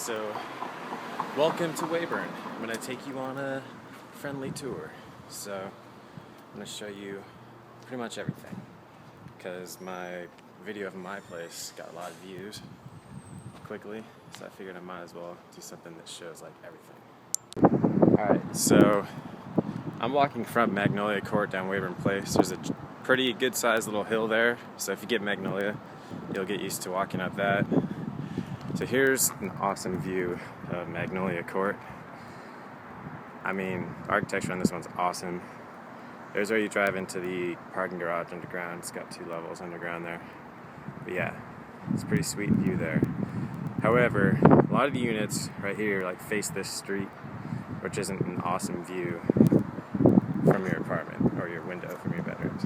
So welcome to Weyburn. I'm going to take you on a friendly tour. So I'm going to show you pretty much everything because my video of my place got a lot of views quickly, so I figured I might as well do something that shows like everything. Alright, so I'm walking from Magnolia Court down Weyburn Place. There's a pretty good sized little hill there, so if you get Magnolia, you'll get used to walking up that. So here's an awesome view of Magnolia Court. I mean, the architecture on this one's awesome. There's where you drive into the parking garage underground. It's got 2 levels underground there. But yeah, it's a pretty sweet view there. However, a lot of the units right here like face this street, which isn't an awesome view from your apartment or your window from your bedrooms.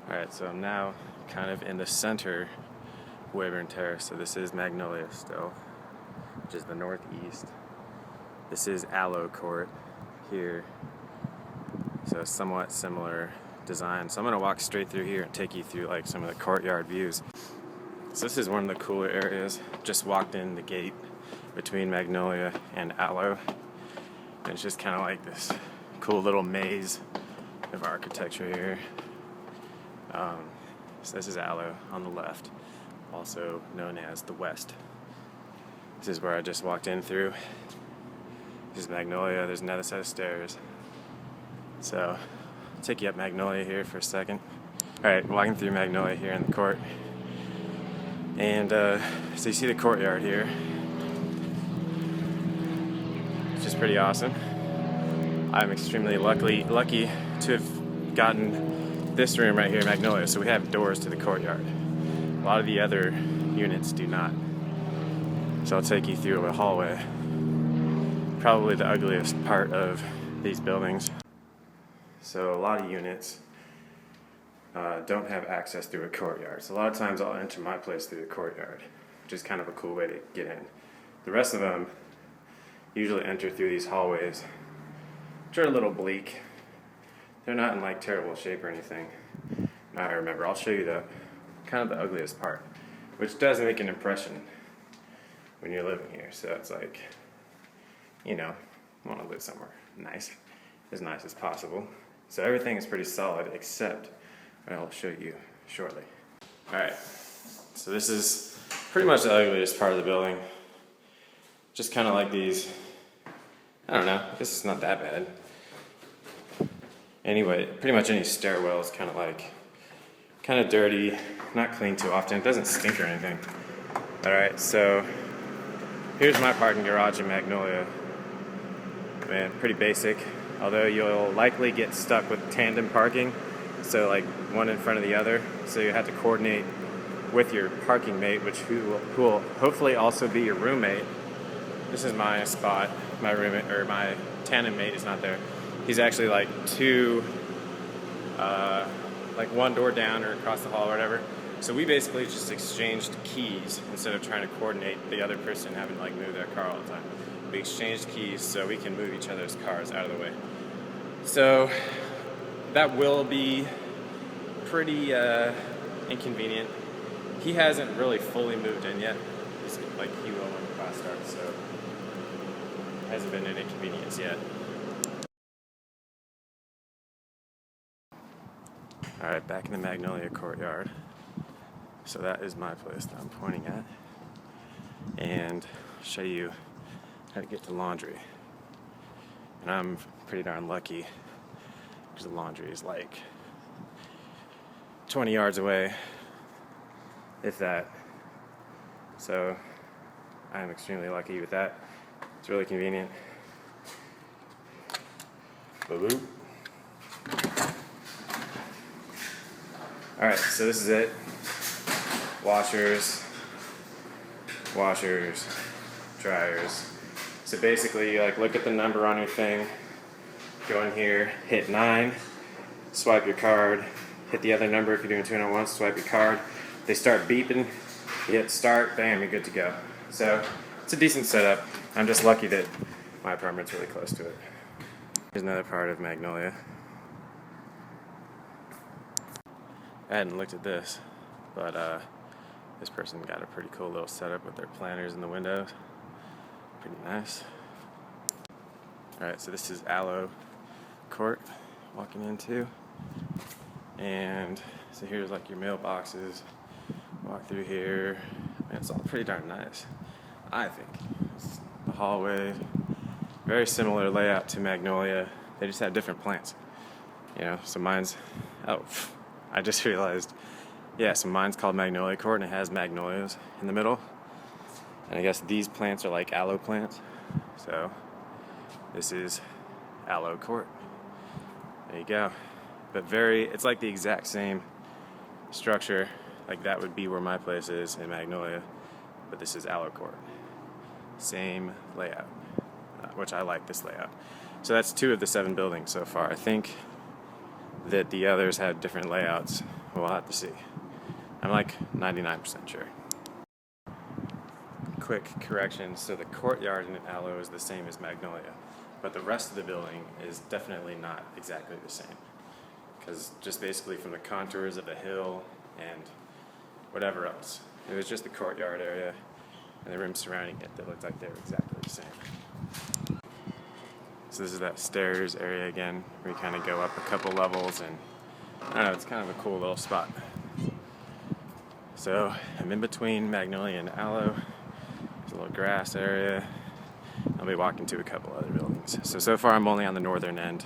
Alright, so I'm now kind of in the center Weyburn Terrace. So this is Magnolia still, which is the northeast. This is Aloe Court here. So somewhat similar design. So I'm gonna walk straight through here and take you through like some of the courtyard views. So this is one of the cooler areas. Just walked in the gate between Magnolia and Aloe. And it's just kind of like this cool little maze of architecture here. So this is Aloe on the left, also known as the West. This is where I just walked in through. This is Magnolia. There's another set of stairs. So I'll take you up Magnolia here for a second. Alright, walking through Magnolia here in the court. And so you see the courtyard here, which is pretty awesome. I'm extremely lucky to have gotten this room right here in Magnolia, so we have doors to the courtyard. A lot of the other units do not. So I'll take you through a hallway. Probably the ugliest part of these buildings. So a lot of units don't have access through a courtyard. So a lot of times I'll enter my place through the courtyard, which is kind of a cool way to get in. The rest of them usually enter through these hallways, which are a little bleak. They're not in like terrible shape or anything. Now I remember, I'll show you the kind of the ugliest part, which does make an impression when you're living here. So it's like, you know, I want to live somewhere nice as possible. So everything is pretty solid except what I'll show you shortly. Alright, so this is pretty much the ugliest part of the building. Just kind of like these, I don't know, I guess it's not that bad. Anyway, pretty much any stairwell is kind of dirty, not cleaned too often. It doesn't stink or anything. Alright, so here's my parking garage in Magnolia. Man, pretty basic. Although you'll likely get stuck with tandem parking, so like one in front of the other. So you have to coordinate with your parking mate, who will hopefully also be your roommate. This is my spot. My roommate or my tandem mate is not there. He's actually like like one door down or across the hall or whatever. So we basically just exchanged keys instead of trying to coordinate the other person having to like move their car all the time. We exchanged keys so we can move each other's cars out of the way. So that will be pretty inconvenient. He hasn't really fully moved in yet. He's like he will when the class starts, so hasn't been an inconvenience yet. Alright, back in the Magnolia courtyard. So that is my place that I'm pointing at. And I'll show you how to get to laundry. And I'm pretty darn lucky because the laundry is like 20 yards away, if that. So I'm extremely lucky with that. It's really convenient. Boop. Alright, so this is it. Washers, dryers. So basically you like look at the number on your thing, go in here, hit 9, swipe your card, hit the other number if you're doing 2 at once, swipe your card. They start beeping, you hit start, bam, you're good to go. So it's a decent setup. I'm just lucky that my apartment's really close to it. Here's another part of Magnolia. I hadn't looked at this, but this person got a pretty cool little setup with their planters in the windows. Pretty nice. Alright, so this is Aloe Court walking into. And so here's like your mailboxes. Walk through here. Man, it's all pretty darn nice, I think. It's the hallway. Very similar layout to Magnolia. They just have different plants. You know, so mine's, I just realized, yeah, so mine's called Magnolia Court and it has magnolias in the middle. And I guess these plants are like aloe plants. So this is Aloe Court. There you go. But it's like the exact same structure. Like that would be where my place is in Magnolia. But this is Aloe Court. Same layout, which I like this layout. So that's 2 of the 7 buildings so far. I think that the others had different layouts. We'll have to see. I'm like 99% sure. Quick correction, so the courtyard in Aloe is the same as Magnolia, but the rest of the building is definitely not exactly the same. Because just basically from the contours of the hill and whatever else, it was just the courtyard area and the rooms surrounding it that looked like they were exactly the same. So this is that stairs area again, where you kind of go up a couple levels, and I don't know, it's kind of a cool little spot. So I'm in between Magnolia and Aloe. There's a little grass area. I'll be walking to a couple other buildings. So far I'm only on the northern end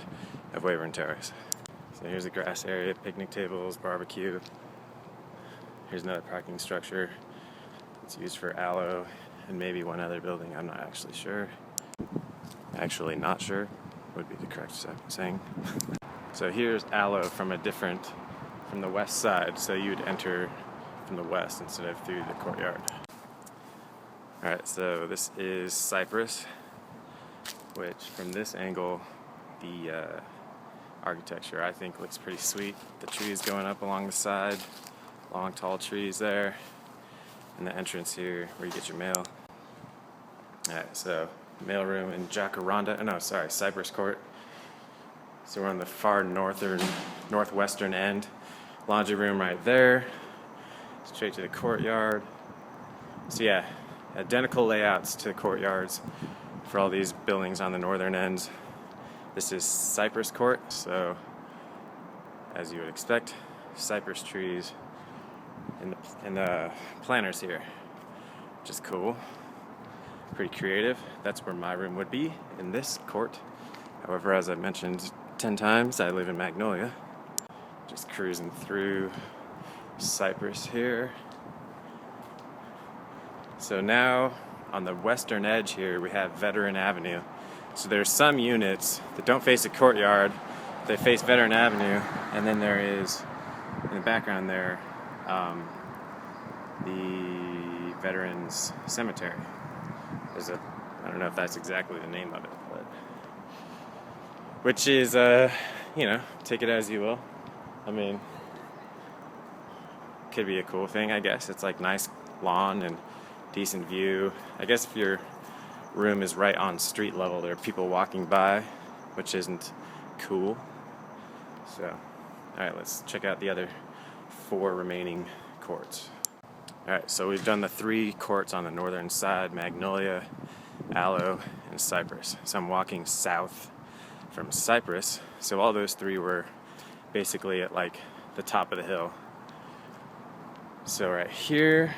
of Weyburn Terrace. So here's a grass area, picnic tables, barbecue. Here's another parking structure. It's used for Aloe and maybe one other building. I'm not actually sure. Actually not sure would be the correct saying. So here's Aloe from the west side. So you'd enter from the west instead of through the courtyard. Alright, so this is Cypress, which from this angle, the architecture I think looks pretty sweet. The trees going up along the side, long tall trees there, and the entrance here where you get your mail. Alright, so mailroom in Cypress Court. So we're on the far northwestern end. Laundry room right there, straight to the courtyard. So yeah, identical layouts to the courtyards for all these buildings on the northern ends. This is Cypress Court, so as you would expect, cypress trees in the planters here, which is cool. Pretty creative. That's where my room would be, in this court. However, as I've mentioned 10 times, I live in Magnolia. Just cruising through Cypress here. So now, on the western edge here, we have Veteran Avenue. So there's some units that don't face a courtyard, they face Veteran Avenue, and then there is, in the background there, the Veterans Cemetery. I don't know if that's exactly the name of it, but which is, take it as you will. I mean, could be a cool thing, I guess. It's like nice lawn and decent view. I guess if your room is right on street level, there are people walking by, which isn't cool. So, alright, let's check out the other 4 remaining courts. Alright, so we've done the 3 courts on the northern side, Magnolia, Aloe, and Cypress. So I'm walking south from Cypress. So all those 3 were basically at like the top of the hill. So right here,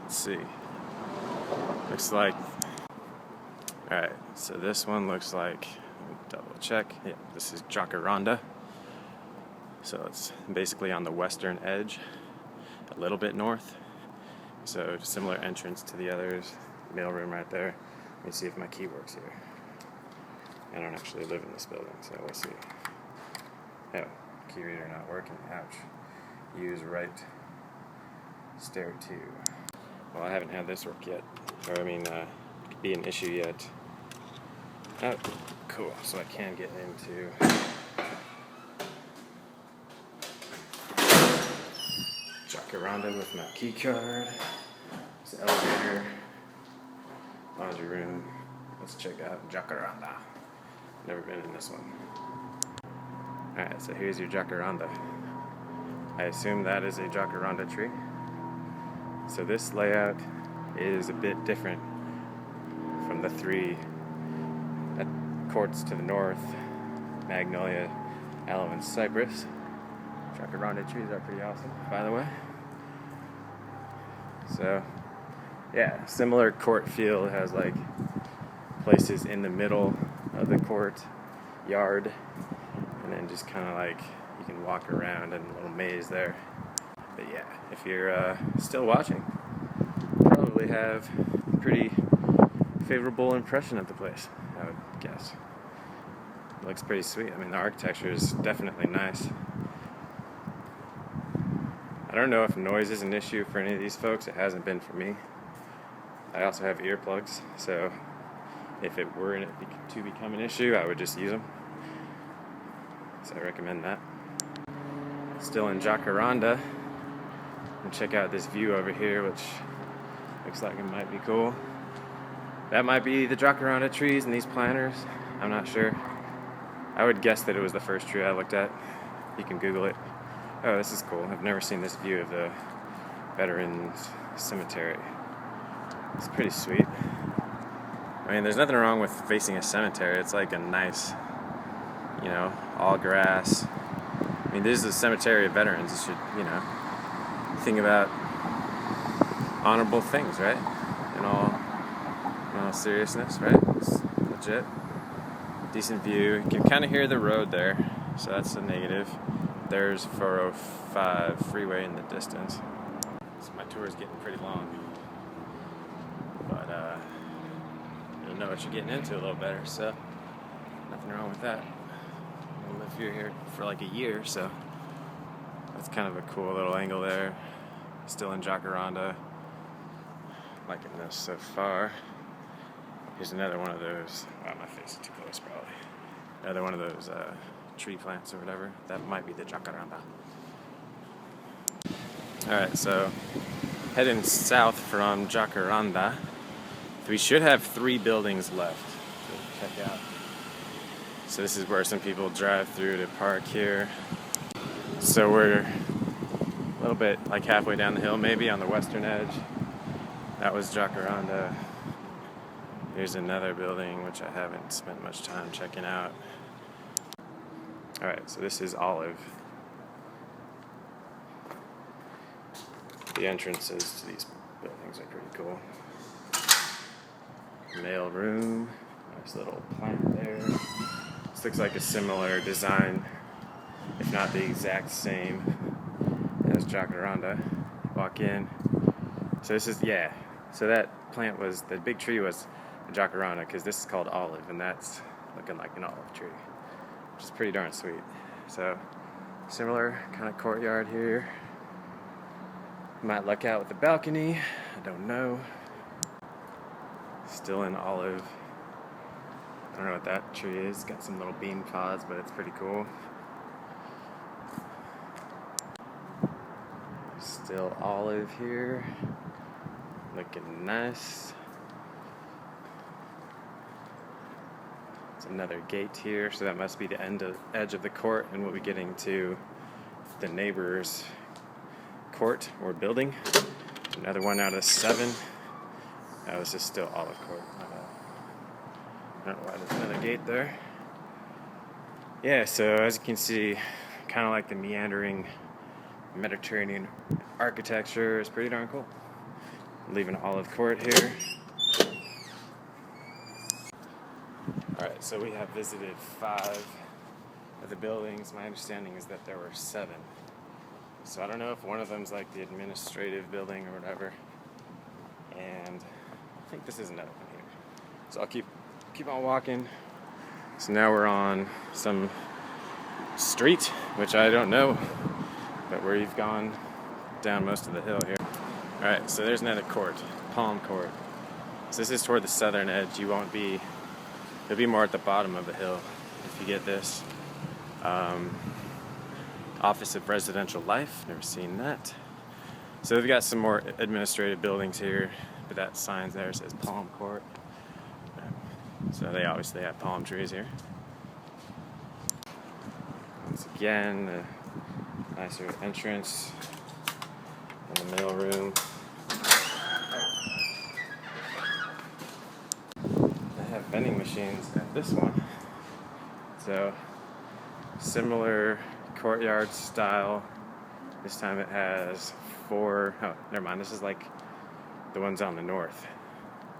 let's see. Looks like, alright, so this one looks like, let me double check. Yeah, this is Jacaranda. So it's basically on the western edge, a little bit north. So similar entrance to the others. Mailroom right there. Let me see if my key works here. I don't actually live in this building, so we'll see. Oh, key reader not working. Ouch. Use right stair 2. Well, I haven't had this work yet. Be an issue yet. Oh, cool. So I can get into Jacaranda with my key card. It's the elevator, laundry room. Let's check out Jacaranda. Never been in this one. Alright, so here's your Jacaranda. I assume that is a Jacaranda tree. So this layout is a bit different from the three courts to the north, Magnolia, Aloe, and Cypress. Jacaranda trees are pretty awesome, by the way. So, yeah, similar court feel. It has like places in the middle of the court yard, and then just kind of like you can walk around in a little maze there. But yeah, if you're still watching, you probably have a pretty favorable impression of the place, I would guess. It looks pretty sweet. I mean, the architecture is definitely nice. I don't know if noise is an issue for any of these folks. It hasn't been for me. I also have earplugs, so if it were to become an issue, I would just use them. So I recommend that. Still in Jacaranda. And check out this view over here, which looks like it might be cool. That might be the Jacaranda trees and these planters. I'm not sure. I would guess that it was the first tree I looked at. You can Google it. Oh, this is cool. I've never seen this view of the Veterans Cemetery. It's pretty sweet. I mean, there's nothing wrong with facing a cemetery. It's like a nice, all grass. I mean, this is a cemetery of veterans. You should, think about honorable things, right? In all seriousness, right? It's legit. Decent view. You can kind of hear the road there, so that's a negative. There's 405 freeway in the distance. So my tour is getting pretty long, but you'll know what you're getting into a little better. So nothing wrong with that. I'll live here for like a year, so that's kind of a cool little angle there. Still in Jacaranda. Liking this so far. Here's another one of those. Wow, my face is too close, probably. Another one of those tree plants or whatever. That might be the Jacaranda. Alright, so heading south from Jacaranda, we should have 3 buildings left to check out. So this is where some people drive through to park here. So we're a little bit like halfway down the hill, maybe on the western edge. That was Jacaranda. Here's another building which I haven't spent much time checking out. Alright, so this is Olive. The entrances to these buildings are pretty cool. Mail room, nice little plant there. This looks like a similar design, if not the exact same as Jacaranda. Walk in. So this is, so that plant was, the big tree was a Jacaranda, because this is called Olive, and that's looking like an olive tree, which is pretty darn sweet. So, similar kind of courtyard here. Might luck out with the balcony, I don't know. Still in Olive. I don't know what that tree is. Got some little bean pods, but it's pretty cool. Still Olive here. Looking nice. There's another gate here, so that must be the edge of the court, and we'll be getting to the neighbor's court or building. Another one out of 7. Oh, this is still Olive Court. I don't know why there's another gate there. Yeah, so as you can see, kind of like the meandering Mediterranean architecture is pretty darn cool. Leaving Olive Court here. Alright, so we have visited 5 of the buildings. My understanding is that there were 7. So I don't know if one of them's like the administrative building or whatever. And I think this is another one here. So I'll keep on walking. So now we're on some street, which I don't know, but where you've gone down most of the hill here. Alright, so there's another court, Palm Court. So this is toward the southern edge. You'll be more at the bottom of the hill if you get this. Office of Residential Life, never seen that. So we've got some more administrative buildings here, but that sign there says Palm Court. So they obviously have palm trees here. Once again, a nicer entrance in the mail room. vending machines at this one. So, similar courtyard style. This time it has four, oh, never mind, this is like the ones on the north.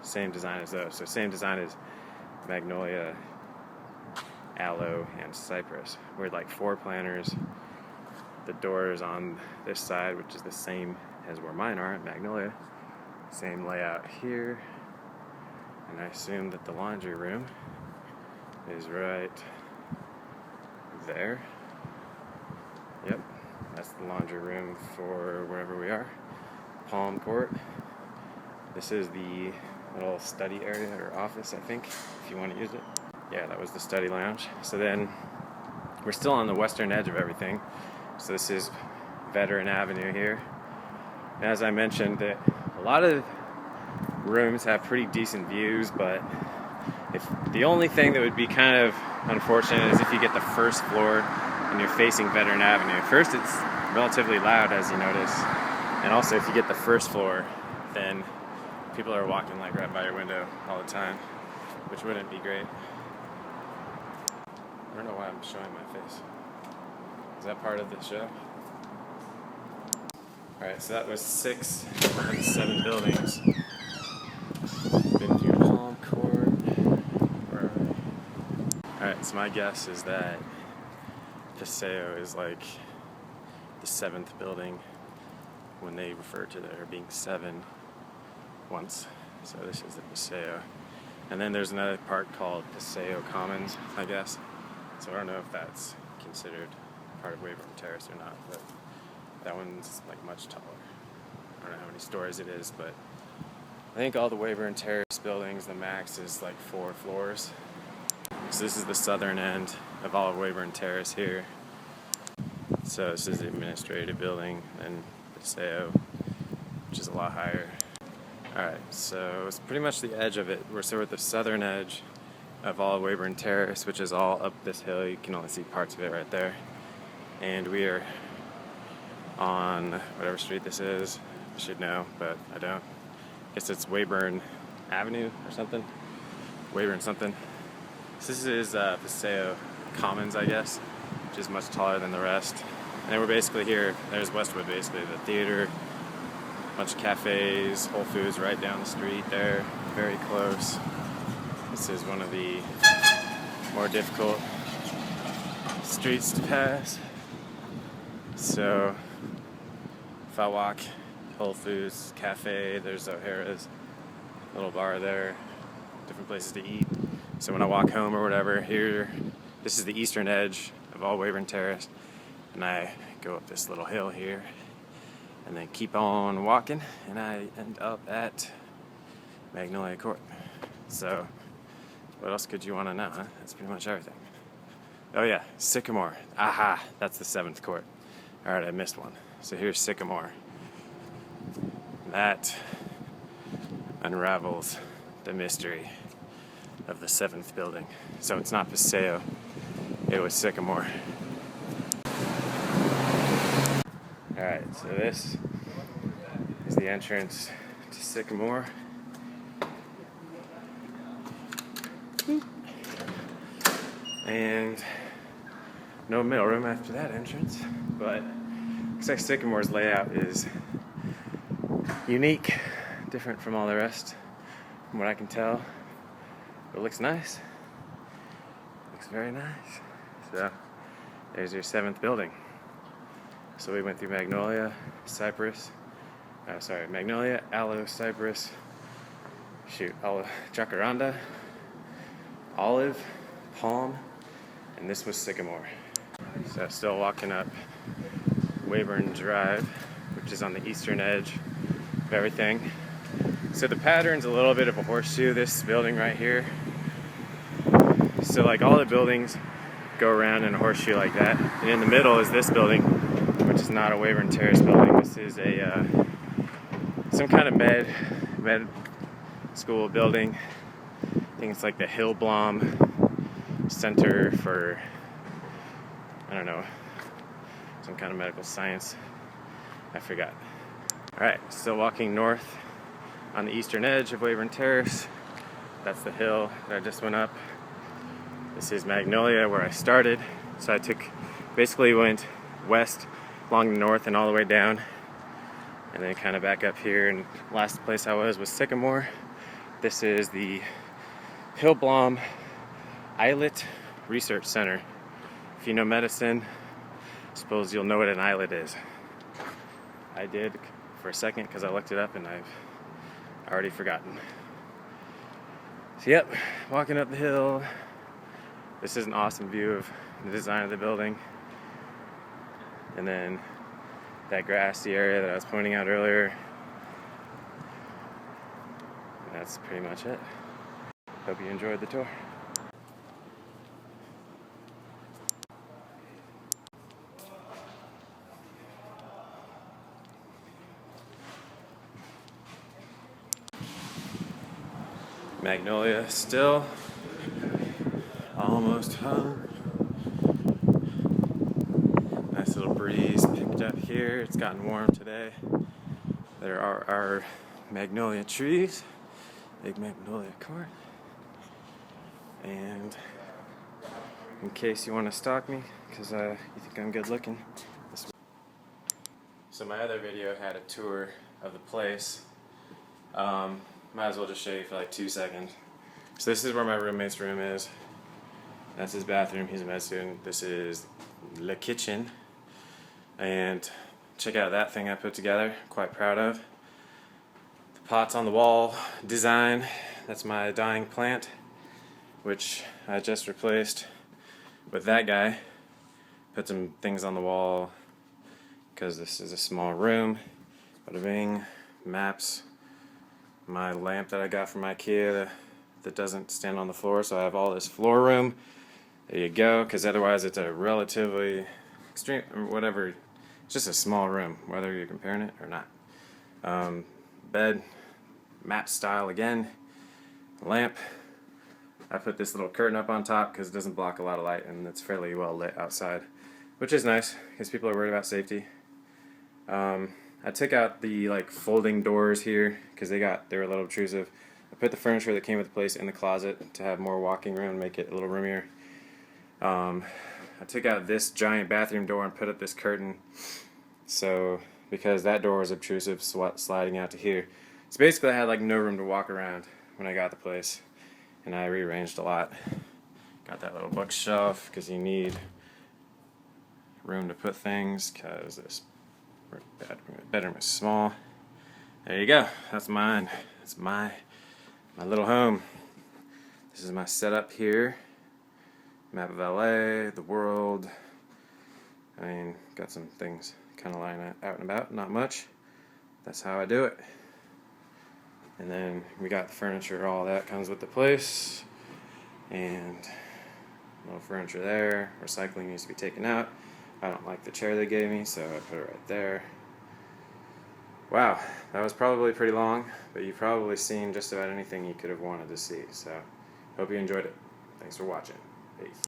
Same design as those. So same design as Magnolia, Aloe, and Cypress. We're like 4 planters. The doors on this side, which is the same as where mine are at Magnolia. Same layout here. And I assume that the laundry room is right there. Yep, that's the laundry room for wherever we are. Palm Court. This is the little study area or office, I think, if you want to use it. Yeah, that was the study lounge. So then we're still on the western edge of everything. So this is Veteran Avenue here. And as I mentioned, that a lot of rooms have pretty decent views, but if the only thing that would be kind of unfortunate is if you get the first floor and you're facing Veteran Avenue. First, it's relatively loud, as you notice. And also, if you get the first floor, then people are walking like right by your window all the time, which wouldn't be great. I don't know why I'm showing my face. Is that part of the show? Alright, so that was 6 of the 7 buildings. Been through Palm Court. Where are we? Alright, so my guess is that Paseo is like the 7th building when they refer to there being 7 once. So this is the Paseo. And then there's another park called Paseo Commons, I guess. So I don't know if that's considered part of Weyburn Terrace or not, but that one's like much taller. I don't know how many stories it is, but I think all the Weyburn Terrace buildings, the max is like 4 floors. So this is the southern end of all of Weyburn Terrace here. So this is the administrative building and Paseo, which is a lot higher. Alright, so it's pretty much the edge of it. We're at the southern edge of all of Weyburn Terrace, which is all up this hill. You can only see parts of it right there. And we are on whatever street this is. I should know, but I don't. I guess it's Weyburn Avenue or something. Weyburn something. So this is Paseo Commons, I guess, which is much taller than the rest. And then we're basically here. There's Westwood, basically, the theater. Bunch of cafes, Whole Foods right down the street there, very close. This is one of the more difficult streets to pass. So if I walk Whole Foods, cafe, there's O'Hara's, little bar there, different places to eat. So when I walk home or whatever, here, this is the eastern edge of all Weyburn Terrace, and I go up this little hill here and then keep on walking, and I end up at Magnolia Court. So, what else could you want to know, huh? That's pretty much everything. Oh yeah, Sycamore. Aha, that's the 7th court. Alright, I missed one. So here's Sycamore. That unravels the mystery of the 7th building. So it's not Paseo, it was Sycamore. Alright, so this is the entrance to Sycamore. And no middle room after that entrance, but looks like Sycamore's layout is unique, different from all the rest, from what I can tell. But it looks nice. Looks very nice. So there's your 7th building. So we went through Magnolia, Magnolia, Aloe, Cypress, Jacaranda, Olive, Palm, and this was Sycamore. So still walking up Weyburn Drive, which is on the eastern edge of everything. So the pattern's a little bit of a horseshoe, this building right here. So like all the buildings go around in a horseshoe like that. And in the middle is this building, which is not a Weyburn Terrace building. This is a some kind of med school building. I think it's like the Hillblom Center for, I don't know, some kind of medical science. I forgot. Alright, still walking north on the eastern edge of Weyburn Terrace. That's the hill that I just went up. This is Magnolia, where I started. So I basically went west along the north and all the way down, and then kind of back up here. And last place I was Sycamore. This is the Hillblom Islet Research Center. If you know medicine, I suppose you'll know what an islet is. I did for a second because I looked it up and I've already forgotten. So yep, walking up the hill. This is an awesome view of the design of the building. And then that grassy area that I was pointing out earlier. That's pretty much it. Hope you enjoyed the tour. Magnolia still almost home. Nice little breeze picked up here. It's gotten warm today. There are our magnolia trees, big magnolia court. And in case you want to stalk me, because you think I'm good looking. So my other video had a tour of the place. Might as well just show you for like 2 seconds. So this is where my roommate's room is. That's his bathroom. He's a med student. This is the kitchen. And check out that thing I put together. Quite proud of. The pots on the wall design. That's my dying plant, which I just replaced with that guy. Put some things on the wall because this is a small room. Bada bing. Maps. My lamp that I got from IKEA that doesn't stand on the floor, so I have all this floor room. There you go, because otherwise it's a relatively extreme, or whatever, it's just a small room, whether you're comparing it or not. Bed, map style again, lamp. I put this little curtain up on top because it doesn't block a lot of light, and it's fairly well lit outside, which is nice because people are worried about safety. I took out the folding doors here because they were a little obtrusive. I put the furniture that came with the place in the closet to have more walking room, make it a little roomier. I took out this giant bathroom door and put up this curtain, so because that door was obtrusive, sliding out to here. So basically I had no room to walk around when I got the place, and I rearranged a lot. Got that little bookshelf because you need room to put things because this bedroom is small. There you go. That's mine. That's my little home. This is my setup here. Map of LA, the world. I mean, got some things kind of lying out and about. Not much. That's how I do it. And then we got the furniture. All that comes with the place. And a little furniture there. Recycling needs to be taken out. I don't like the chair they gave me, so I put it right there. Wow, that was probably pretty long, but you've probably seen just about anything you could have wanted to see. So, hope you enjoyed it. Thanks for watching. Peace.